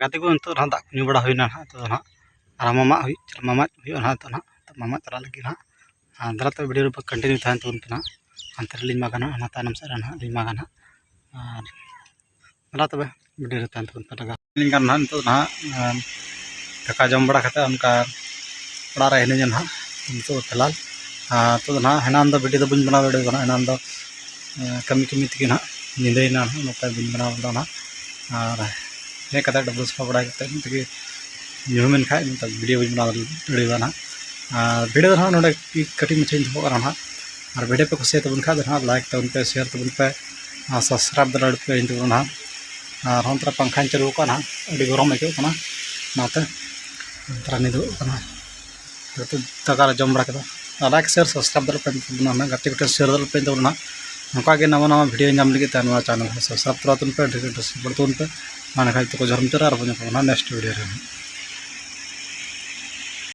गाते को तो दाग ᱧᱩ बड़ा हुई ना तो ना मामा ना तो ना मामा चला लगी ना दादा तो वीडियो कंटिन्यू तहन तो ना अंतर लिंग मागाना ना तानम से ना लिंग मागाना दादा तब वीडियो तहन तो लगा लिंग ना तो ना दाका जम बड़ा खाते उनका बड़ा रहने जन ना तो फिलहाल तो ना हेनान दो वीडियो बन बना वीडियो ना हेनान दो कमी कमी तक ना नींदे ना नोता बन बना ना और हे कदा डबल सफा बड़ा करते तक यूमेन खाए वीडियो बन बना वीडियो ना वीडियो ना नोडे कटी मछली हो ना और वीडियो पे कुछ तबन खा ना लाइक तबन पे शेयर तबन पे सब्सक्राइब दर पे ना और हम तरह पंखा चालू का ना अभी गरम आइको ना नाते तरह निदो ना तो दाका जम बड़ा कदा लाइक शेयर सब्सक्राइब दर पे ना गाते गटे शेयर दर पे ना नौका के नवा नवा वीडियो नाम लगे चैनल सब्सक्राइब तरा पे बढ़तन पे माने खाई तो जरम चरा और नेक्स्ट वीडियो